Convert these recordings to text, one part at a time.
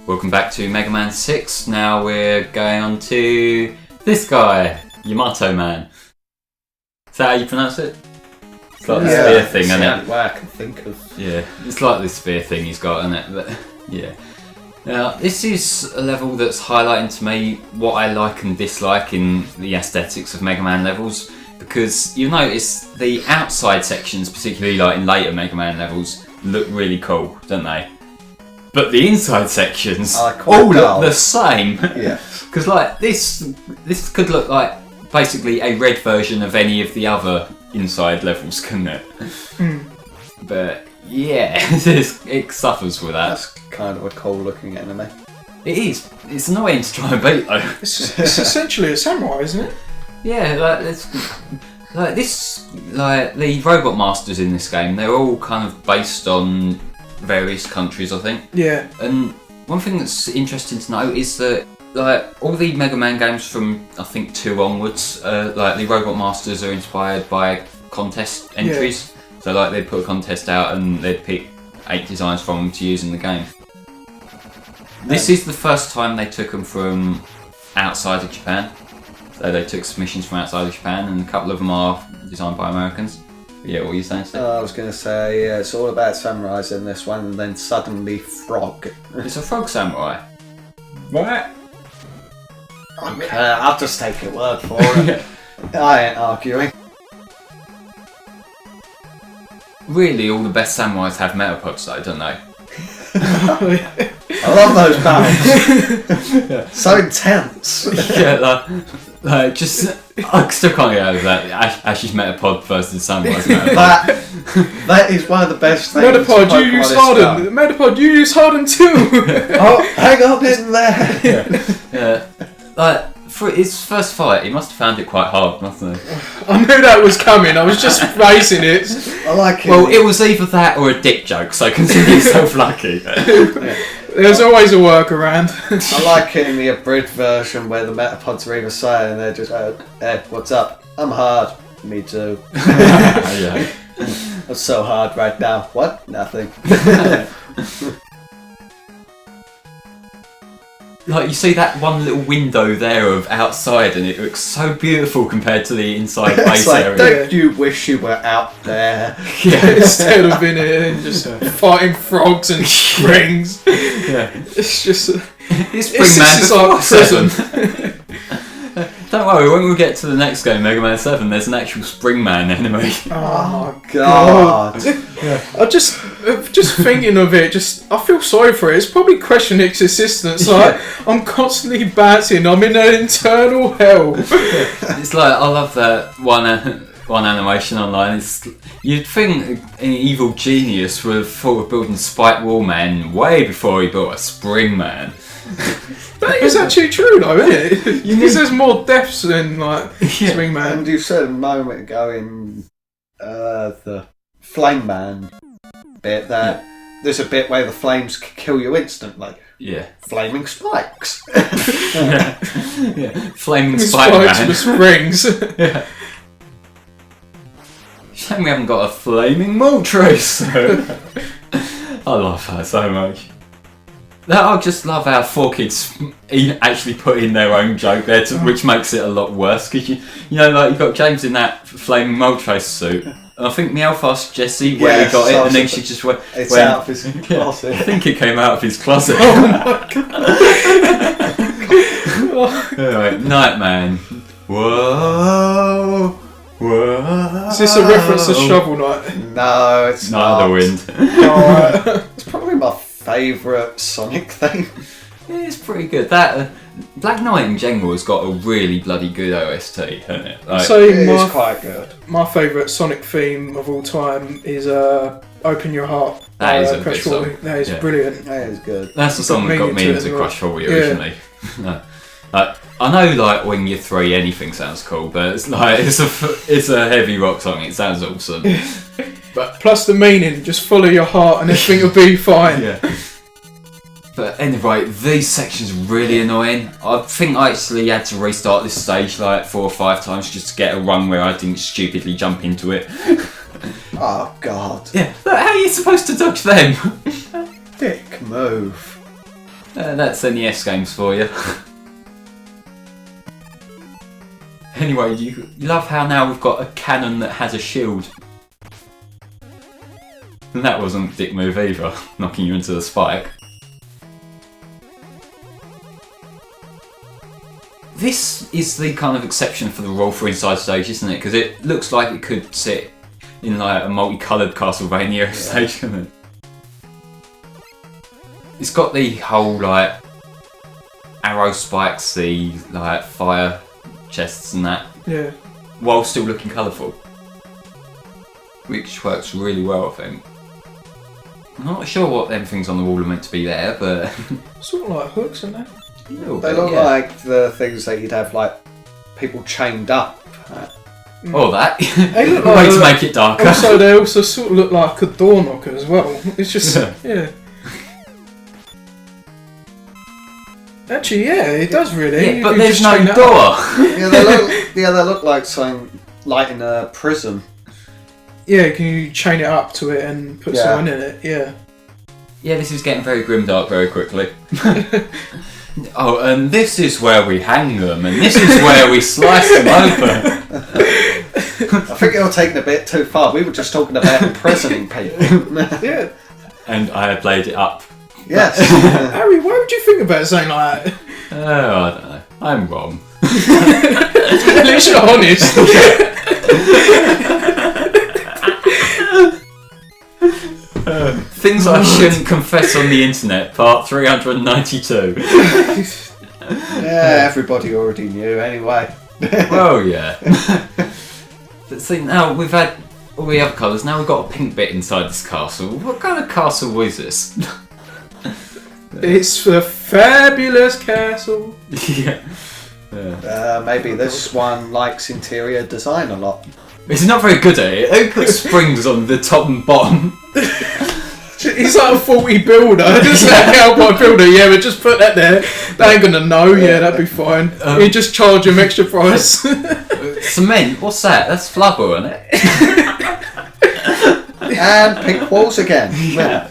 Welcome back to Mega Man 6. Now we're going on to this guy, Yamato Man. Is that how you pronounce it? It's like the spear thing, isn't it? Way I can think of. Yeah, it's like this spear thing he's got, isn't it? But yeah. Now, this is a level that's highlighting to me what I like and dislike in the aesthetics of Mega Man levels, because you notice the outside sections, particularly like in later Mega Man levels, look really cool, don't they? But the inside sections all look the same. Yeah. Because like this could look like basically a red version of any of the other inside levels, couldn't it? But yeah, it suffers with that. That's kind of a cool looking enemy. It is. It's annoying to try and beat though. It's essentially a samurai, isn't it? Yeah, like the robot masters in this game, they're all kind of based on various countries, I think. Yeah. And one thing that's interesting to note is that like all the Mega Man games from I think 2 onwards, like the robot masters are inspired by contest entries. Yeah. So like they'd put a contest out and they'd pick 8 designs from them to use in the game. This is the first time they took them from outside of Japan. So they took submissions from outside of Japan, and a couple of them are designed by Americans. Yeah, what were you saying, Steve? I was going to say, yeah, it's all about samurais in this one, and then suddenly frog. It's a frog samurai. What? Okay, I'll just take your word for it. I ain't arguing. Really, all the best samurais have metapods though, don't they? I love those battles. So intense. Yeah, like just I still can't get over that. Ash's metapod versus Samurai's metapod. That is one of the best things. Metapod, you use Harden. Metapod, you use Harden too. Oh, hang up in there. Yeah. Like for his first fight, he must have found it quite hard, mustn't he? I knew that was coming. I was just facing it. I like it. Well, it was either that or a dick joke, so consider yourself lucky. There's always a workaround. I like it in the abridged version where the metapods are either side and they're just, hey, what's up? I'm hard. Me too. Yeah. I'm so hard right now. What? Nothing. Like you see that one little window there of outside, and it looks so beautiful compared to the inside base like, area. don't you wish you were out there? Yeah. Instead of in it and just fighting frogs and springs. Yeah. It's just it's Springman like prison. Don't worry, when we get to the next game, Mega Man 7, there's an actual Springman enemy. Oh God! Yeah. I just thinking of it, I feel sorry for it. It's probably questioning its existence. Like I'm constantly bouncing. I'm in an internal hell. It's like I love that one animation online. You'd think an evil genius would have thought of building Spike Wallman way before he built a Springman. That is actually true though, isn't it? Because there's more deaths than like Springman. And you said a moment ago in the Flame Man bit that there's a bit where the flames kill you instantly. Yeah. Flaming spikes. Yeah. Flaming Spike-Man. With springs. Yeah. Shame we haven't got a flaming Moltres. I love that so much. I just love how 4Kids actually put in their own joke there, which makes it a lot worse. Because you know, like you've got James in that flaming Moltres suit, and I think Meowth asked Jessie where he got it, and then she just went. It's out of his closet. I think it came out of his closet. Oh my god! Anyway, Nightman. Whoa. Whoa. Is this a reference to Shovel Knight? No, it's Night of the Wind. Alright. It's probably my favourite Sonic thing. Yeah, it's pretty good. That Black Knight in general has got a really bloody good OST, hasn't it? Like, So It is quite good. My favourite Sonic theme of all time is "Open Your Heart." That is a Crush good song. Forward. That is Yeah. brilliant. That is good. that's the song that got me into Crush for You originally. No. I know, like when you're 3, anything sounds cool, but it's like it's a heavy rock song. It sounds awesome. But plus the meaning, just follow your heart and everything will be fine. Yeah. But anyway, these sections are really annoying. I think I actually had to restart this stage like 4 or 5 times just to get a run where I didn't stupidly jump into it. Oh God. Yeah, but how are you supposed to dodge them? Dick move. That's NES games for you. Anyway, you love how now we've got a cannon that has a shield. And that wasn't a dick move either, knocking you into the spike. This is the kind of exception for the roll for inside stage, isn't it? Because it looks like it could sit in like a multicoloured Castlevania stage, doesn't it? It's got the whole like arrow spikes, the like fire chests and that. Yeah. While still looking colourful. Which works really well, I think. I'm not sure what them things on the wall are meant to be there, but... Sort of like hooks, aren't they? They look like the things that you'd have like people chained up. Or that. They look Way like to make it darker. Also, they also sort of look like a door knocker as well. It's just, yeah. Actually, yeah, it does really. Yeah, but You there's just no chain it door. up. They look like something like in a prison. Yeah, can you chain it up to it and put someone in it? Yeah. Yeah, this is getting very grimdark very quickly. Oh, and this is where we hang them, and this is where we slice them open. I think you're taking a bit too far. We were just talking about imprisoning people. Yeah. And I played it up. Yes. Harry, why would you think about something like that? Oh, I don't know. I'm wrong. At least you're honest. Things I shouldn't confess on the internet, part 392. Yeah, everybody already knew anyway. Well, yeah. But see, now we've had all the other colours, now we've got a pink bit inside this castle. What kind of castle is this? It's a fabulous castle. Yeah. Maybe this one likes interior design a lot. It's not very good at it. It puts springs on the top and bottom. He's like a faulty builder. Just like cowboy builder. Yeah, but just put that there. They ain't gonna know. Yeah, that'd be fine. You just charge him extra price. Cement? What's that? That's flubber, isn't it? And pink walls again. Yeah.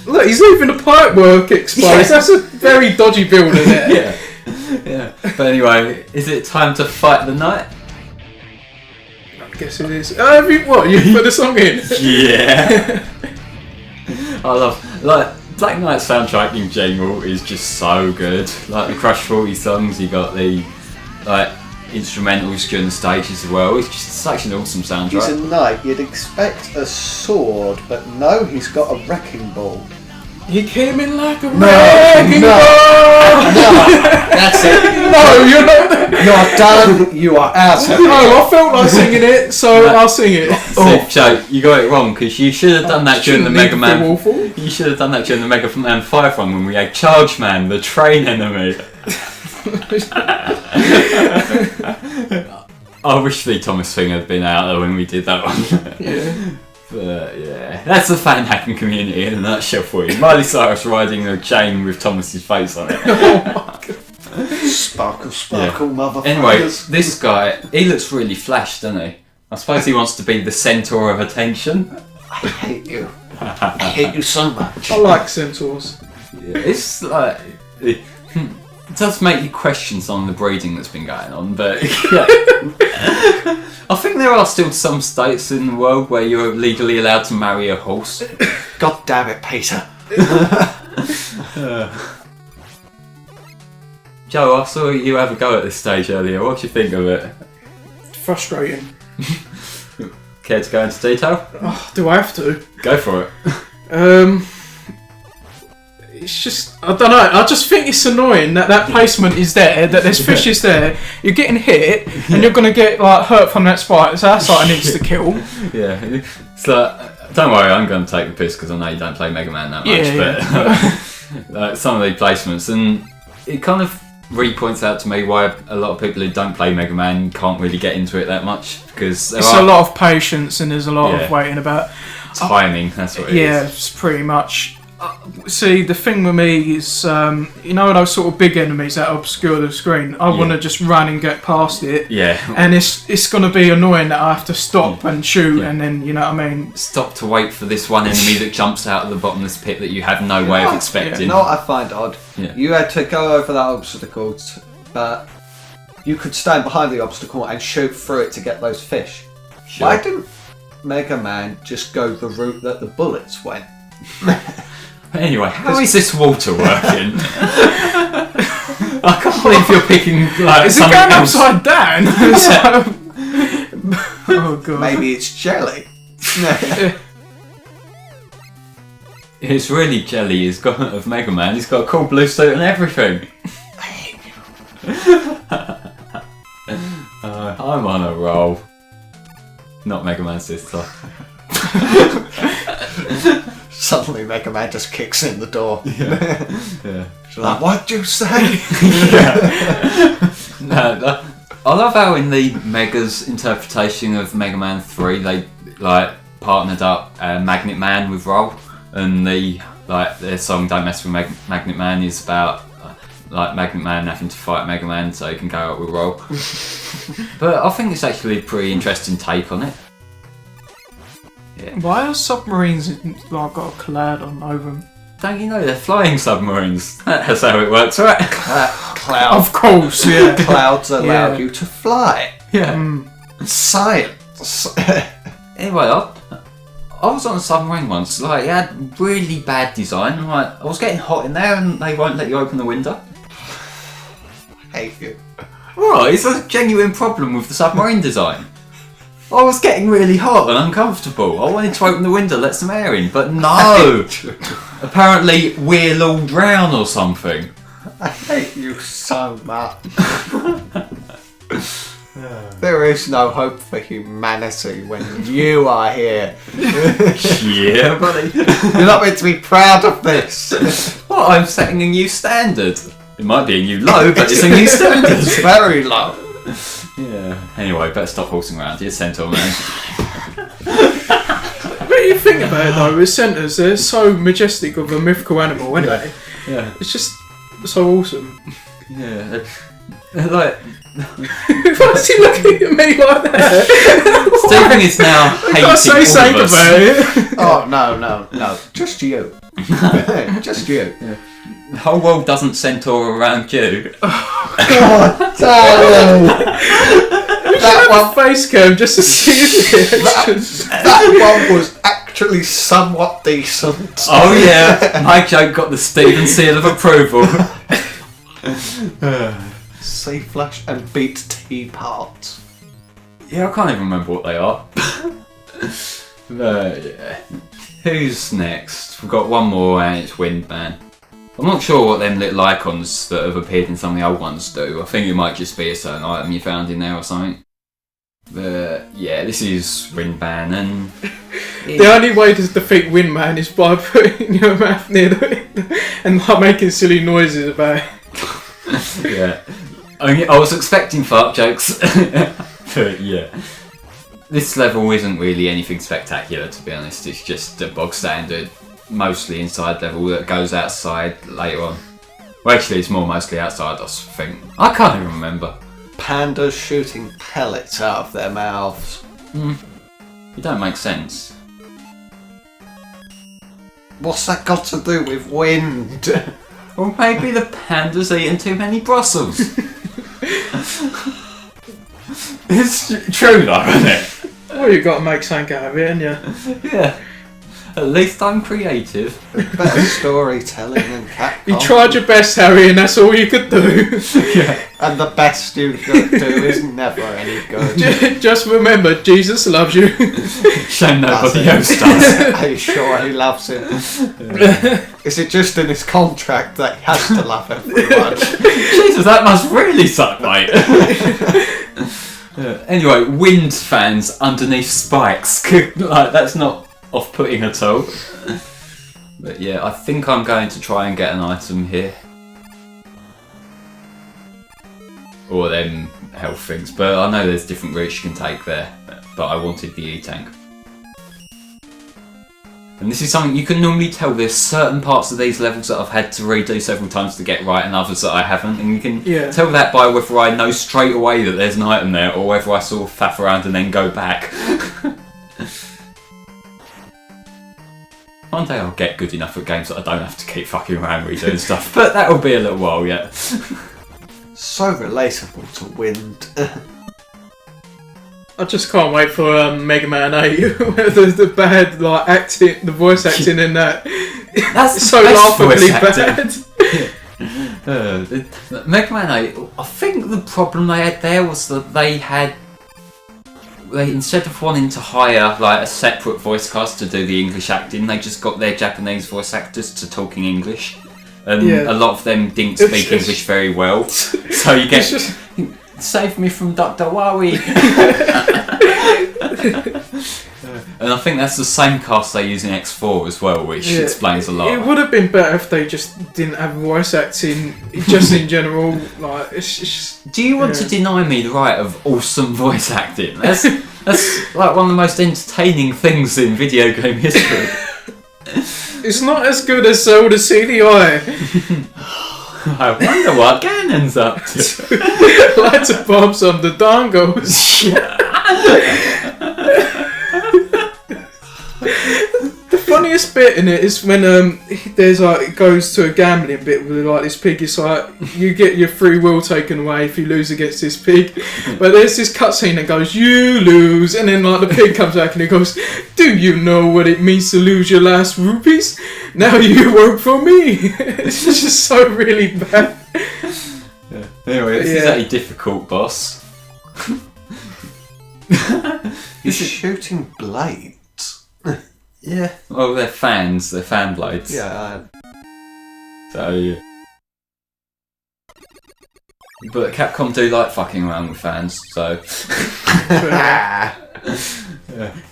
Look, he's leaving the pipework exposed. Yeah. That's a very dodgy builder there. Yeah. Yeah. But anyway, is it time to fight the knight? I guess it is. What? You put the song in? Yeah. I love, like, Black Knight's soundtrack in general is just so good. Like the Crush 40 songs, you got the like instrumentals during the stages as well. It's just such an awesome soundtrack. He's a knight. You'd expect a sword, but no, he's got a wrecking ball. He came in like a wrecking ball. That's it. No, you're not. You're done. You are out. No, I felt like singing it, so I'll sing it. Oh, Joe, you got it wrong because you should have done that during the Mega Man. Awful. You should have done that during the Mega Man 5 run when we had Charge Man, the train enemy. I wish the Thomas thing had been out there when we did that one. Yeah. But yeah, that's the fan hacking community in a nutshell for you. Miley Cyrus riding a chain with Thomas's face on it. Oh my God. Sparkle, motherfuckers. Anyway, this guy, he looks really flash, doesn't he? I suppose he wants to be the centaur of attention. I hate you. I hate you so much. I like centaurs. Yeah, it's like it does make you question some of the breeding that's been going on, but yeah. I think there are still some states in the world where you're legally allowed to marry a horse. God damn it, Peter. Joe, I saw you have a go at this stage earlier. What do you think of it? Frustrating. Care to go into detail? Oh, do I have to? Go for it. It's just, I don't know, I just think it's annoying that placement is there, that there's fishes there, you're getting hit, and you're going to get like hurt from that spike, so that's like an insta-kill. Yeah, it's like, don't worry, I'm going to take the piss because I know you don't play Mega Man that much, but like, some of the placements, and it kind of points out to me why a lot of people who don't play Mega Man can't really get into it that much, because it's a lot of patience and there's a lot of waiting about. Timing, that's what it is. Yeah, it's pretty much. See, the thing with me is, you know, those sort of big enemies that obscure the screen. I want to just run and get past it. Yeah. And it's going to be annoying that I have to stop and shoot, and then, you know what I mean? Stop to wait for this one enemy that jumps out of the bottomless pit that you have no way of expecting. You know what I find odd? Yeah. You had to go over that obstacle, but you could stand behind the obstacle and shoot through it to get those fish. Sure. Why didn't Mega Man just go the route that the bullets went? Anyway, how is this water working? I can't believe you're picking like Is it something going else. upside down? Oh god. Maybe it's jelly. It's really jelly of Mega Man. He's got a cool blue suit and everything. I'm on a roll. Not Mega Man's sister. Suddenly Mega Man just kicks in the door. Yeah. She's like, what'd you say? No, I love how in the Mega's interpretation of Mega Man 3 they like partnered up Magnet Man with Roll, and their song "Don't Mess with Magnet Man" is about like Magnet Man having to fight Mega Man so he can go out with Roll. But I think it's actually a pretty interesting take on it. Yeah. Why are submarines like got a cloud on over them? Don't you know they're flying submarines? That's how it works, right? Clouds. Of course, yeah. Clouds allow Yeah. you to fly. Yeah. Science. Anyway, I was on a submarine once. Like, it had really bad design. Like, I was getting hot in there, and they won't let you open the window. I hate you. Right, it's a genuine problem with the submarine design. I was getting really hot and uncomfortable. I wanted to open the window, let some air in, but no. Apparently, we'll all drown or something. I hate you so much. There is no hope for humanity when you are here. Yeah, buddy. You're not meant to be proud of this. Well, I'm setting a new standard. It might be a new low, but it's a new standard. It's very low. Yeah. Anyway, better stop horsing around. You're Centaur Man. What do you think about it though? With centaurs, they're so majestic of a mythical animal. Anyway, Yeah. it's just so awesome. Yeah. Like, Why is he looking at me like that? Stephen is now I hating gotta say all something of us. about it. Oh, no. Just you. Just you. The whole world doesn't centaur around you. God damn. That one, Face cam just to see the reactions. that one was actually somewhat decent. Oh yeah, my joke got the Stephen seal of approval. C flush and beat T parts. Yeah, I can't even remember what they are. Yeah. Who's next? We've got one more and it's Windman. I'm not sure what them little icons that have appeared in some of the old ones do. I think it might just be a certain item you found in there or something. But yeah, this is Windman, and The only way to defeat Windman is by putting your mouth near the window and like making silly noises about it. yeah, I was expecting fart jokes, but yeah, this level isn't really anything spectacular, to be honest. It's just a bog standard, mostly inside level that goes outside later on. Well, actually, it's more mostly outside, I think. I can't even remember. Pandas shooting pellets out of their mouths. It don't make sense. What's that got to do with wind? Or maybe the panda's eating too many Brussels. It's true though, isn't it? Well, you've got to make something out of it, haven't you? Yeah. At least I'm creative. Better storytelling than cat. You tried your best, Harry, and that's all you could do. Yeah. And the best you could do is never any good. Just remember, Jesus loves you. Shame nobody Does else does. Are you sure he loves him? Is it just in his contract that he has to love everyone? Jesus, that must really suck, mate. Anyway, wind fans underneath spikes. Like, that's not off-putting at all. But yeah, I think I'm going to try and get an item here. Or them health things, but I know there's different routes you can take there. But I wanted the E-tank. And this is something you can normally tell. There's certain parts of these levels that I've had to redo several times to get right, and others that I haven't. And you can tell that by whether I know straight away that there's an item there, or whether I sort of faff around and then go back. One day I'll get good enough at games that I don't have to keep fucking around redoing stuff, but that'll be a little while yet. So relatable to Wind. I just can't wait for Mega Man 8. the bad like acting, the voice acting in that. That's so laughably bad. Mega Man 8, I think the problem they had there was that they instead of wanting to hire like a separate voice cast to do the English acting, they just got their Japanese voice actors to talking English. And a lot of them didn't speak English very well. So you get... Save me from Dr. Wowie! And I think that's the same cast they use in X4 as well, which explains a lot. It would have been better if they just didn't have voice acting, just in general. Like, it's just, do you want to deny me the right of awesome voice acting? That's like one of the most entertaining things in video game history. It's not as good as all the CDI. I wonder what Ganon's up to. Lights of bombs on the dongles. The funniest bit in it is when there's like it goes to a gambling bit with like this pig. It's like you get your free will taken away if you lose against this pig. But there's this cutscene that goes, "You lose," and then like the pig comes back and it goes, "Do you know what it means to lose your last rupees? Now you work for me." It's just so really bad. Anyway, this is a difficult boss. He's shooting blades. Yeah. Well, they're fans. They're fan blades. Yeah. So. But Capcom do like fucking around with fans, so.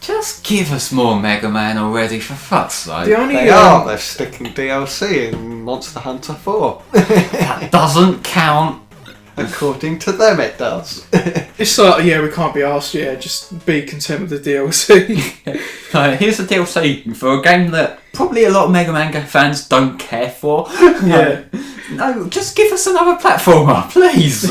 Just give us more Mega Man already, for fuck's sake. They're sticking DLC in Monster Hunter 4. That doesn't count. According to them, it does. It's like, we can't be asked. Just be content with the DLC. Here's the DLC for a game that probably a lot of Mega Man fans don't care for. Yeah. No, just give us another platformer, please.